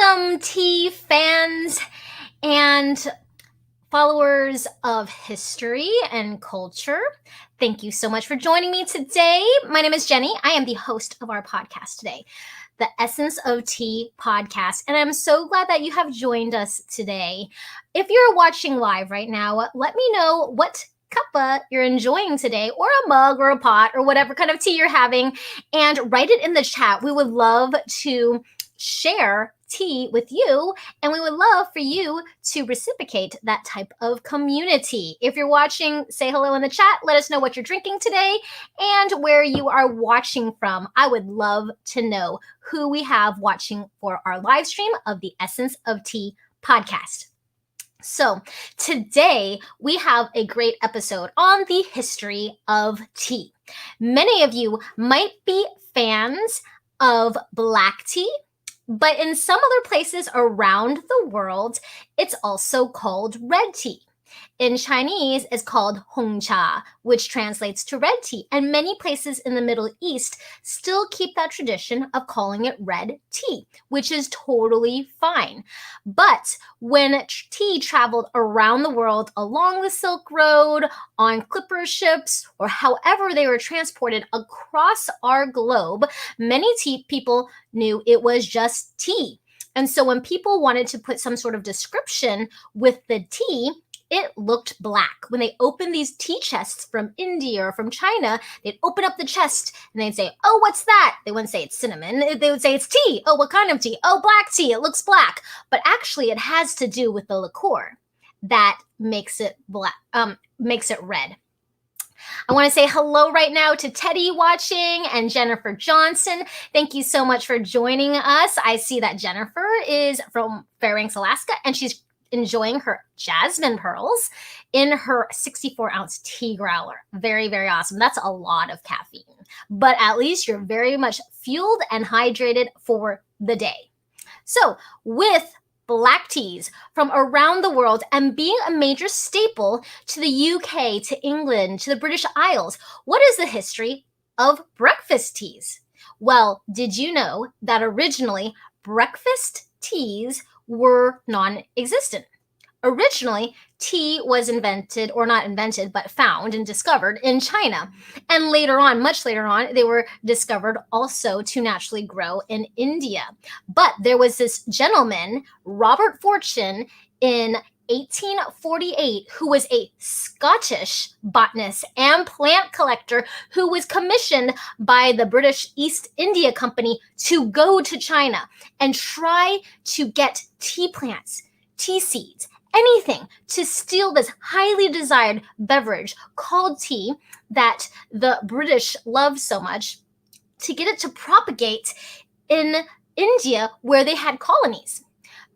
Welcome, tea fans and followers of history and culture. Thank you so much for joining me today. My name is Jenny. I am the host of our podcast today, the Essence of Tea podcast. And I'm so glad that you have joined us today. If you're watching live right now, let me know what cuppa you're enjoying today, or a mug or a pot or whatever kind of tea you're having, and write it in the chat. We would love to share tea with you, and we would love for you to reciprocate that type of community. If you're watching, say hello in the chat. Let us know what you're drinking today and where you are watching from. I would love to know who we have watching for our live stream of the Essence of Tea podcast. So today we have a great episode on the history of tea. Many of you might be fans of black tea, but in some other places around the world, it's also called red tea. In Chinese, it's called Hongcha, which translates to red tea. And many places in the Middle East still keep that tradition of calling it red tea, which is totally fine. But when tea traveled around the world along the Silk Road, on clipper ships, or however they were transported across our globe, many tea people knew it was just tea. And so when people wanted to put some sort of description with the tea, it looked black. When they opened these tea chests from India or from China, they'd open up the chest and they'd say, "Oh, what's that?" They wouldn't say it's cinnamon. They would say it's tea. "Oh, what kind of tea?" "Oh, black tea. It looks black." But actually, it has to do with the liqueur that makes it black, makes it red. I want to say hello right now to Teddy watching and Jennifer Johnson. Thank you so much for joining us. I see that Jennifer is from Fairbanks, Alaska, and she's enjoying her jasmine pearls in her 64-ounce tea growler. Very, very awesome. That's a lot of caffeine, but at least you're very much fueled and hydrated for the day. So with black teas from around the world and being a major staple to the UK, to England, to the British Isles, what is the history of breakfast teas? Well, did you know that originally breakfast teas were non-existent? Originally, tea was invented, or not invented, but found and discovered in China. And later on, much later on, they were discovered also to naturally grow in India. But there was this gentleman, Robert Fortune, in 1848, who was a Scottish botanist and plant collector who was commissioned by the British East India Company to go to China and try to get tea plants, tea seeds, anything to steal this highly desired beverage called tea that the British loved so much, to get it to propagate in India where they had colonies.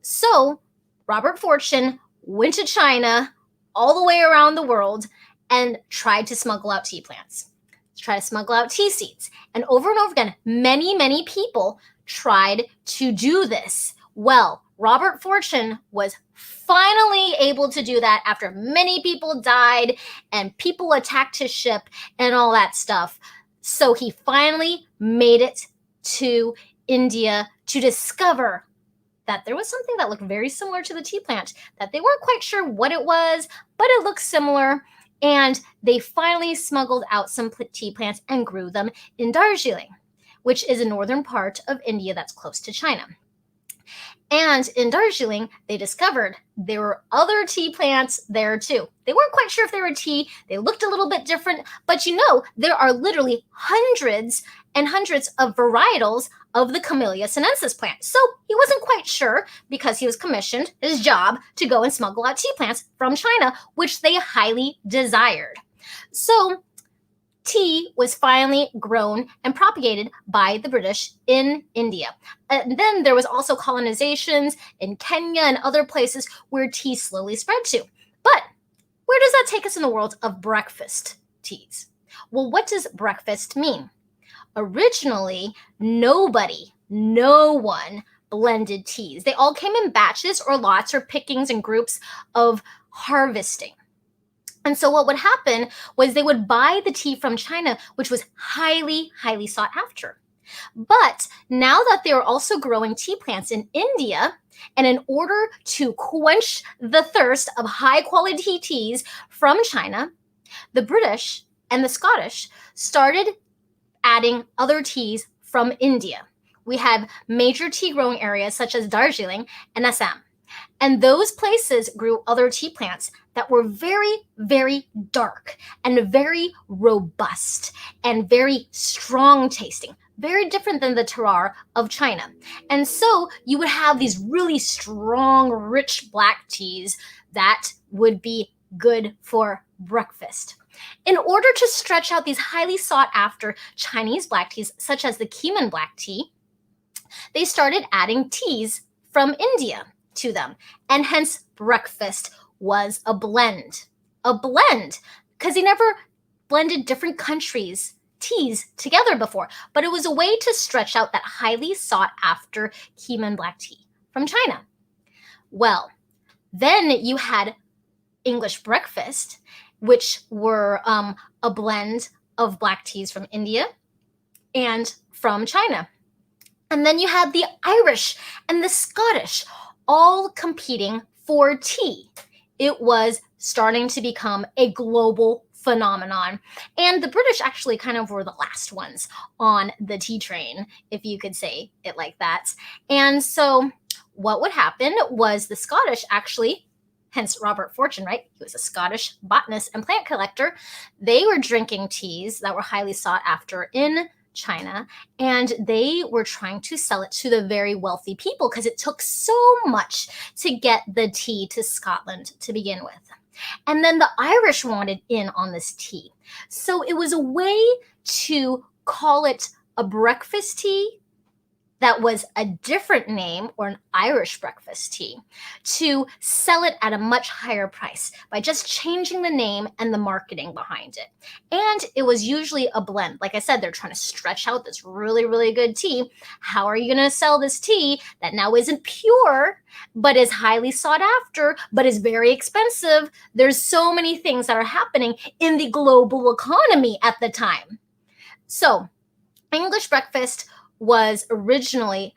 So Robert Fortune went to China, all the way around the world, and tried to smuggle out tea plants, try to smuggle out tea seeds. And over again, many, many people tried to do this. Well, Robert Fortune was finally able to do that after many people died and people attacked his ship and all that stuff. So he finally made it to India to discover that there was something that looked very similar to the tea plant, that they weren't quite sure what it was, but it looked similar. And they finally smuggled out some tea plants and grew them in Darjeeling, which is a northern part of India that's close to China. And in Darjeeling, they discovered there were other tea plants there too. They weren't quite sure if they were tea. They looked a little bit different, but there are literally hundreds and hundreds of varietals of the Camellia sinensis plant. So he wasn't quite sure, because he was commissioned, his job, to go and smuggle out tea plants from China, which they highly desired. So tea was finally grown and propagated by the British in India. And then there was also colonizations in Kenya and other places where tea slowly spread to. But where does that take us in the world of breakfast teas? Well, what does breakfast mean? Originally, no one blended teas. They all came in batches or lots or pickings and groups of harvesting. And so what would happen was they would buy the tea from China, which was highly, highly sought after. But now that they were also growing tea plants in India, and in order to quench the thirst of high quality teas from China, the British and the Scottish started adding other teas from India. We have major tea growing areas such as Darjeeling and Assam. And those places grew other tea plants that were very, very dark and very robust and very strong tasting, very different than the terroir of China. And so you would have these really strong, rich black teas that would be good for breakfast. In order to stretch out these highly sought after Chinese black teas, such as the Keeman black tea, they started adding teas from India to them. And hence, breakfast was a blend. A blend, because they never blended different countries' teas together before, but it was a way to stretch out that highly sought after Keeman black tea from China. Well, then you had English breakfast, which were a blend of black teas from India and from China. And then you had the Irish and the Scottish all competing for tea. It was starting to become a global phenomenon. And the British actually kind of were the last ones on the tea train, if you could say it like that. And so what would happen was the Scottish actually, hence Robert Fortune, right? He was a Scottish botanist and plant collector. They were drinking teas that were highly sought after in China, and they were trying to sell it to the very wealthy people because it took so much to get the tea to Scotland to begin with. And then the Irish wanted in on this tea. So it was a way to call it a breakfast tea that was a different name, or an Irish breakfast tea, to sell it at a much higher price by just changing the name and the marketing behind it. And it was usually a blend. Like I said, they're trying to stretch out this really, really good tea. How are you going to sell this tea that now isn't pure, but is highly sought after, but is very expensive? There's so many things that are happening in the global economy at the time. So English breakfast was originally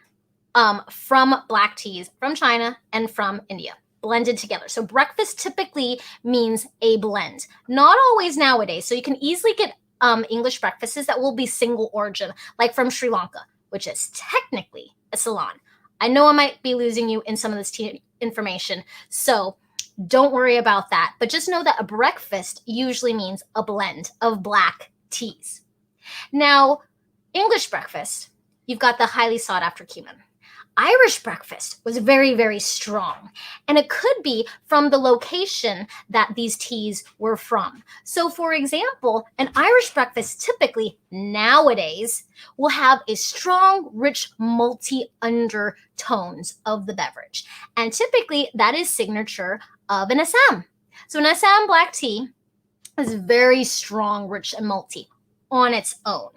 from black teas from China and from India, blended together. So breakfast typically means a blend, not always nowadays. So you can easily get English breakfasts that will be single origin, like from Sri Lanka, which is technically a Ceylon. I know I might be losing you in some of this tea information, so don't worry about that. But just know that a breakfast usually means a blend of black teas. Now, English breakfast, you've got the highly sought after Keeman. Irish breakfast was very, very strong, and it could be from the location that these teas were from. So, for example, an Irish breakfast typically nowadays will have a strong, rich, malty undertones of the beverage, and typically that is signature of an Assam. So, an Assam black tea is very strong, rich, and malty on its own.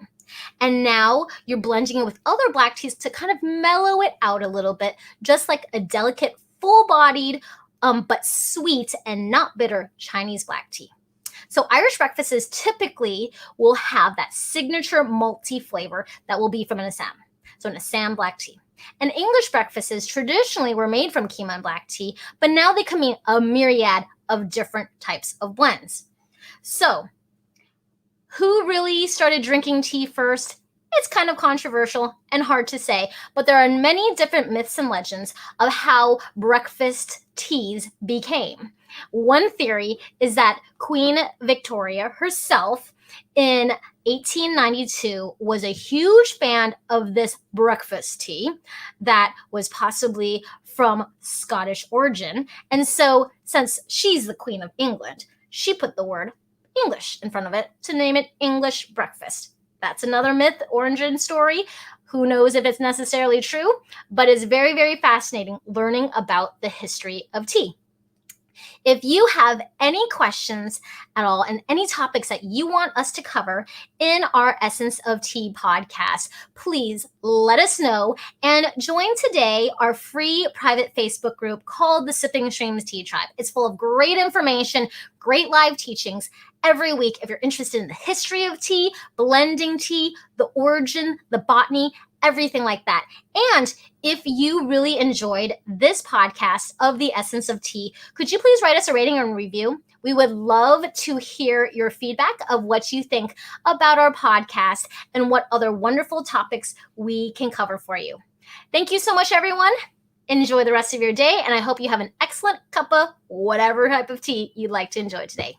And now you're blending it with other black teas to kind of mellow it out a little bit, just like a delicate, full-bodied, but sweet and not bitter Chinese black tea. So Irish breakfasts typically will have that signature malty flavor that will be from an Assam. So an Assam black tea. And English breakfasts traditionally were made from Keeman black tea, but now they come in a myriad of different types of blends. So who really started drinking tea first? It's kind of controversial and hard to say, but there are many different myths and legends of how breakfast teas became. One theory is that Queen Victoria herself in 1892 was a huge fan of this breakfast tea that was possibly from Scottish origin. And so, since she's the Queen of England, she put the word English in front of it to name it English breakfast. That's another myth, origin story. Who knows if it's necessarily true, but it's very, very fascinating learning about the history of tea. If you have any questions at all and any topics that you want us to cover in our Essence of Tea podcast, please let us know and join today our free private Facebook group called the Sipping Streams Tea Tribe. It's full of great information, great live teachings every week. If you're interested in the history of tea, blending tea, the origin, the botany, everything like that. And if you really enjoyed this podcast of the Essence of Tea, could you please write us a rating and review? We would love to hear your feedback of what you think about our podcast and what other wonderful topics we can cover for you. Thank you so much, everyone. Enjoy the rest of your day, and I hope you have an excellent cup of whatever type of tea you'd like to enjoy today.